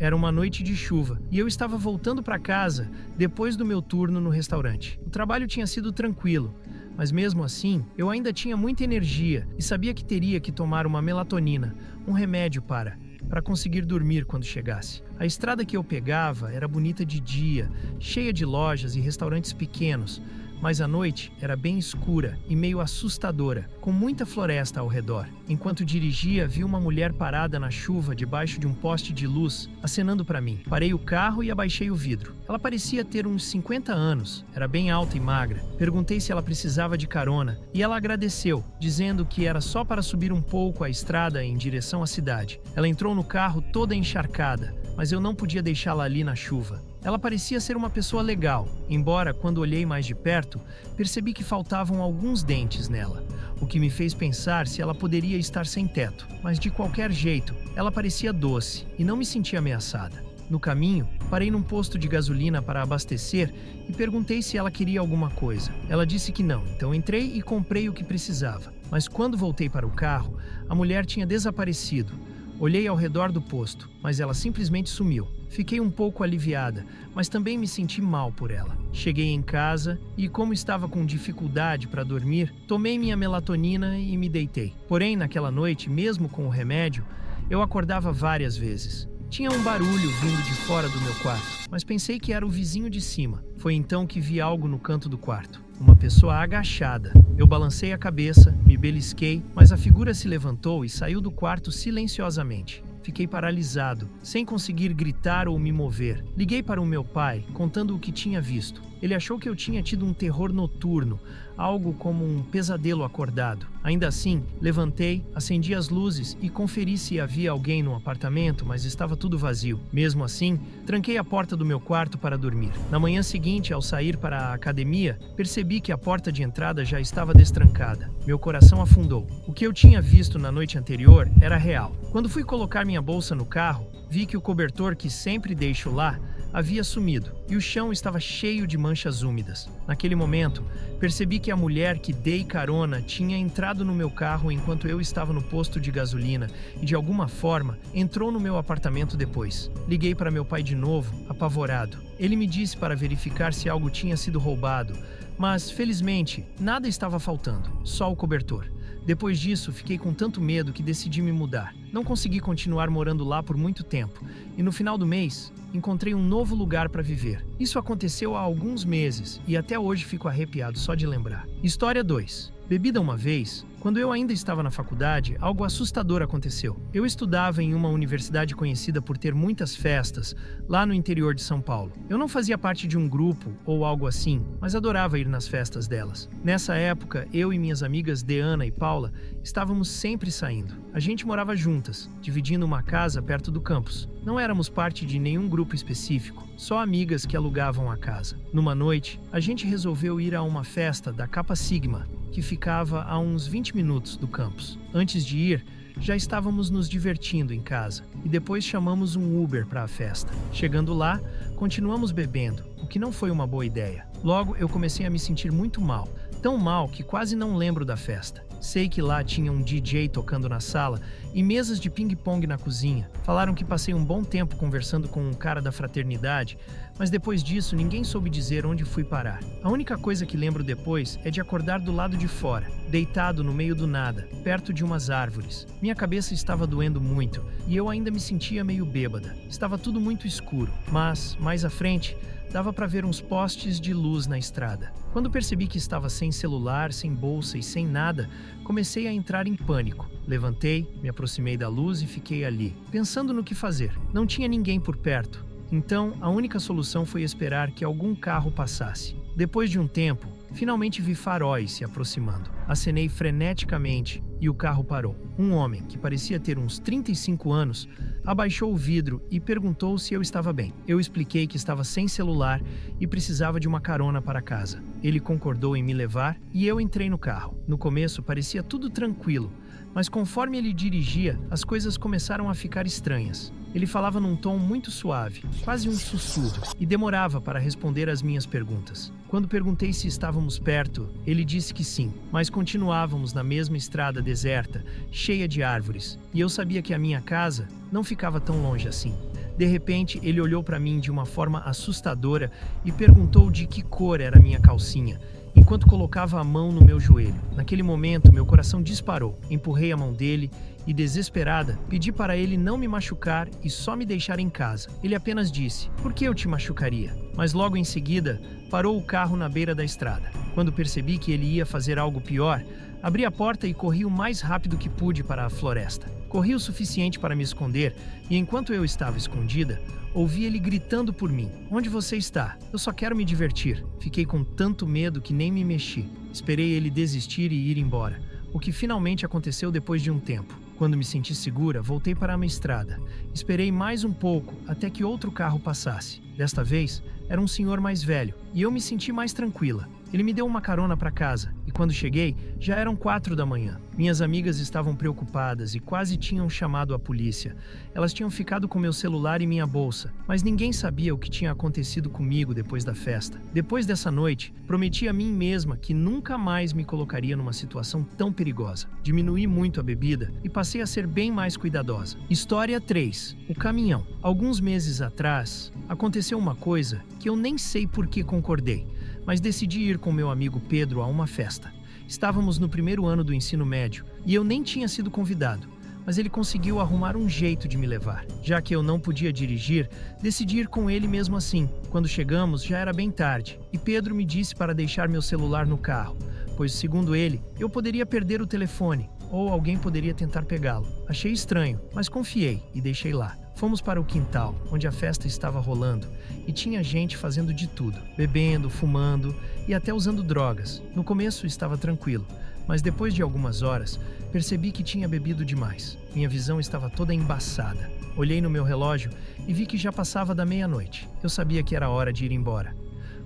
Era uma noite de chuva e eu estava voltando para casa depois do meu turno no restaurante. O trabalho tinha sido tranquilo, mas mesmo assim, eu ainda tinha muita energia e sabia que teria que tomar uma melatonina, um remédio para conseguir dormir quando chegasse. A estrada que eu pegava era bonita de dia, cheia de lojas e restaurantes pequenos, mas a noite era bem escura e meio assustadora, com muita floresta ao redor. Enquanto dirigia, vi uma mulher parada na chuva debaixo de um poste de luz, acenando para mim. Parei o carro e abaixei o vidro. Ela parecia ter uns 50 anos, era bem alta e magra. Perguntei se ela precisava de carona e ela agradeceu, dizendo que era só para subir um pouco a estrada em direção à cidade. Ela entrou no carro toda encharcada, mas eu não podia deixá-la ali na chuva. Ela parecia ser uma pessoa legal, embora, quando olhei mais de perto, percebi que faltavam alguns dentes nela, o que me fez pensar se ela poderia estar sem teto. Mas de qualquer jeito, ela parecia doce e não me senti ameaçada. No caminho, parei num posto de gasolina para abastecer e perguntei se ela queria alguma coisa. Ela disse que não, então entrei e comprei o que precisava. Mas quando voltei para o carro, a mulher tinha desaparecido. Olhei ao redor do posto, mas ela simplesmente sumiu. Fiquei um pouco aliviada, mas também me senti mal por ela. Cheguei em casa e, como estava com dificuldade para dormir, tomei minha melatonina e me deitei. Porém, naquela noite, mesmo com o remédio, eu acordava várias vezes. Tinha um barulho vindo de fora do meu quarto, mas pensei que era o vizinho de cima. Foi então que vi algo no canto do quarto. Uma pessoa agachada. Eu balancei a cabeça, me belisquei, mas a figura se levantou e saiu do quarto silenciosamente. Fiquei paralisado, sem conseguir gritar ou me mover. Liguei para o meu pai, contando o que tinha visto. Ele achou que eu tinha tido um terror noturno, algo como um pesadelo acordado. Ainda assim, levantei, acendi as luzes e conferi se havia alguém no apartamento, mas estava tudo vazio. Mesmo assim, tranquei a porta do meu quarto para dormir. Na manhã seguinte, ao sair para a academia, percebi que a porta de entrada já estava destrancada. Meu coração afundou. O que eu tinha visto na noite anterior era real. Quando fui colocar minha bolsa no carro, vi que o cobertor que sempre deixo lá havia sumido e o chão estava cheio de manchas úmidas. Naquele momento, percebi que a mulher que dei carona tinha entrado no meu carro enquanto eu estava no posto de gasolina e, de alguma forma, entrou no meu apartamento depois. Liguei para meu pai de novo, apavorado. Ele me disse para verificar se algo tinha sido roubado, mas, felizmente, nada estava faltando, só o cobertor. Depois disso, fiquei com tanto medo que decidi me mudar. Não consegui continuar morando lá por muito tempo, e no final do mês, encontrei um novo lugar para viver. Isso aconteceu há alguns meses, e até hoje fico arrepiado só de lembrar. História 2. Bebida uma vez, quando eu ainda estava na faculdade, algo assustador aconteceu. Eu estudava em uma universidade conhecida por ter muitas festas, lá no interior de São Paulo. Eu não fazia parte de um grupo ou algo assim, mas adorava ir nas festas delas. Nessa época, eu e minhas amigas Deana e Paula estávamos sempre saindo. A gente morava juntas, dividindo uma casa perto do campus. Não éramos parte de nenhum grupo específico, só amigas que alugavam a casa. Numa noite, a gente resolveu ir a uma festa da Kappa Sigma, que ficava a uns 20 minutos do campus. Antes de ir, já estávamos nos divertindo em casa e depois chamamos um Uber para a festa. Chegando lá, continuamos bebendo, o que não foi uma boa ideia. Logo, eu comecei a me sentir muito mal, tão mal que quase não lembro da festa. Sei que lá tinha um DJ tocando na sala e mesas de ping-pong na cozinha. Falaram que passei um bom tempo conversando com um cara da fraternidade, mas depois disso ninguém soube dizer onde fui parar. A única coisa que lembro depois é de acordar do lado de fora, deitado no meio do nada, perto de umas árvores. Minha cabeça estava doendo muito e eu ainda me sentia meio bêbada. Estava tudo muito escuro, mas, mais à frente, dava para ver uns postes de luz na estrada. Quando percebi que estava sem celular, sem bolsa e sem nada, comecei a entrar em pânico. Levantei, me aproximei da luz e fiquei ali, pensando no que fazer. Não tinha ninguém por perto. Então, a única solução foi esperar que algum carro passasse. Depois de um tempo, finalmente vi faróis se aproximando. Acenei freneticamente e o carro parou. Um homem, que parecia ter uns 35 anos, abaixou o vidro e perguntou se eu estava bem. Eu expliquei que estava sem celular e precisava de uma carona para casa. Ele concordou em me levar e eu entrei no carro. No começo parecia tudo tranquilo, mas conforme ele dirigia, as coisas começaram a ficar estranhas. Ele falava num tom muito suave, quase um sussurro, e demorava para responder às minhas perguntas. Quando perguntei se estávamos perto, ele disse que sim, mas continuávamos na mesma estrada deserta, cheia de árvores, e eu sabia que a minha casa não ficava tão longe assim. De repente, ele olhou para mim de uma forma assustadora e perguntou de que cor era minha calcinha, enquanto colocava a mão no meu joelho. Naquele momento, meu coração disparou. Empurrei a mão dele e, desesperada, pedi para ele não me machucar e só me deixar em casa. Ele apenas disse: "Por que eu te machucaria?" Mas logo em seguida, parou o carro na beira da estrada. Quando percebi que ele ia fazer algo pior, abri a porta e corri o mais rápido que pude para a floresta. Corri o suficiente para me esconder e, enquanto eu estava escondida, ouvi ele gritando por mim: "Onde você está? Eu só quero me divertir." Fiquei com tanto medo que nem me mexi. Esperei ele desistir e ir embora, o que finalmente aconteceu depois de um tempo. Quando me senti segura, voltei para a minha estrada. Esperei mais um pouco até que outro carro passasse. Desta vez, era um senhor mais velho e eu me senti mais tranquila. Ele me deu uma carona para casa e quando cheguei, já eram 4 da manhã. Minhas amigas estavam preocupadas e quase tinham chamado a polícia. Elas tinham ficado com meu celular e minha bolsa, mas ninguém sabia o que tinha acontecido comigo depois da festa. Depois dessa noite, prometi a mim mesma que nunca mais me colocaria numa situação tão perigosa. Diminuí muito a bebida e passei a ser bem mais cuidadosa. História 3. O caminhão. Alguns meses atrás, aconteceu uma coisa que eu nem sei por que concordei, mas decidi ir com meu amigo Pedro a uma festa. Estávamos no primeiro ano do ensino médio e eu nem tinha sido convidado, mas ele conseguiu arrumar um jeito de me levar. Já que eu não podia dirigir, decidi ir com ele mesmo assim. Quando chegamos, já era bem tarde e Pedro me disse para deixar meu celular no carro, pois, segundo ele, eu poderia perder o telefone ou alguém poderia tentar pegá-lo. Achei estranho, mas confiei e deixei lá. Fomos para o quintal, onde a festa estava rolando, e tinha gente fazendo de tudo, bebendo, fumando e até usando drogas. No começo estava tranquilo, mas depois de algumas horas, percebi que tinha bebido demais. Minha visão estava toda embaçada. Olhei no meu relógio e vi que já passava da meia-noite. Eu sabia que era hora de ir embora.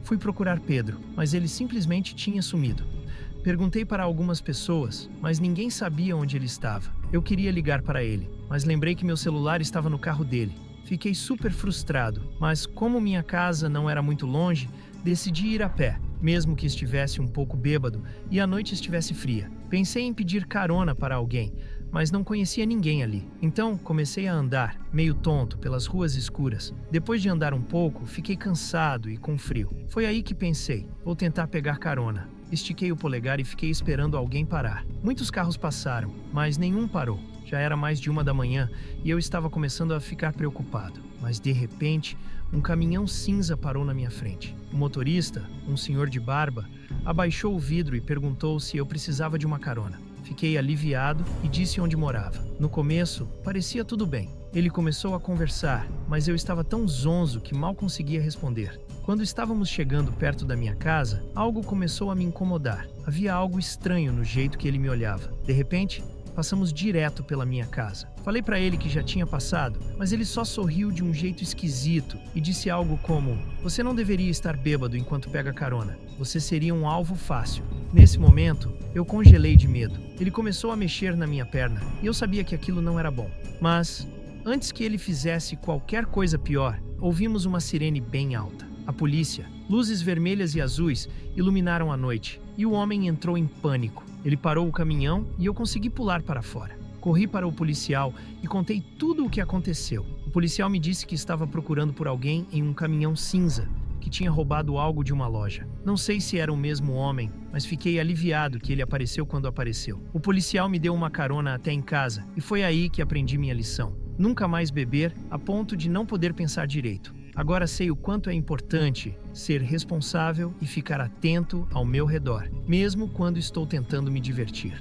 Fui procurar Pedro, mas ele simplesmente tinha sumido. Perguntei para algumas pessoas, mas ninguém sabia onde ele estava. Eu queria ligar para ele, mas lembrei que meu celular estava no carro dele. Fiquei super frustrado, mas como minha casa não era muito longe, decidi ir a pé, mesmo que estivesse um pouco bêbado e a noite estivesse fria. Pensei em pedir carona para alguém, mas não conhecia ninguém ali. Então comecei a andar, meio tonto, pelas ruas escuras. Depois de andar um pouco, fiquei cansado e com frio. Foi aí que pensei: vou tentar pegar carona. Estiquei o polegar e fiquei esperando alguém parar. Muitos carros passaram, mas nenhum parou. Já era mais de 1 da manhã e eu estava começando a ficar preocupado. Mas de repente, um caminhão cinza parou na minha frente. O motorista, um senhor de barba, abaixou o vidro e perguntou se eu precisava de uma carona. Fiquei aliviado e disse onde morava. No começo, parecia tudo bem. Ele começou a conversar, mas eu estava tão zonzo que mal conseguia responder. Quando estávamos chegando perto da minha casa, algo começou a me incomodar. Havia algo estranho no jeito que ele me olhava. De repente, passamos direto pela minha casa. Falei para ele que já tinha passado, mas ele só sorriu de um jeito esquisito e disse algo como: "Você não deveria estar bêbado enquanto pega carona. Você seria um alvo fácil." Nesse momento, eu congelei de medo. Ele começou a mexer na minha perna e eu sabia que aquilo não era bom. Mas, antes que ele fizesse qualquer coisa pior, ouvimos uma sirene bem alta. A polícia, luzes vermelhas e azuis, iluminaram a noite, e o homem entrou em pânico. Ele parou o caminhão e eu consegui pular para fora. Corri para o policial e contei tudo o que aconteceu. O policial me disse que estava procurando por alguém em um caminhão cinza, que tinha roubado algo de uma loja. Não sei se era o mesmo homem, mas fiquei aliviado que ele apareceu quando apareceu. O policial me deu uma carona até em casa, e foi aí que aprendi minha lição: nunca mais beber a ponto de não poder pensar direito. Agora sei o quanto é importante ser responsável e ficar atento ao meu redor, mesmo quando estou tentando me divertir.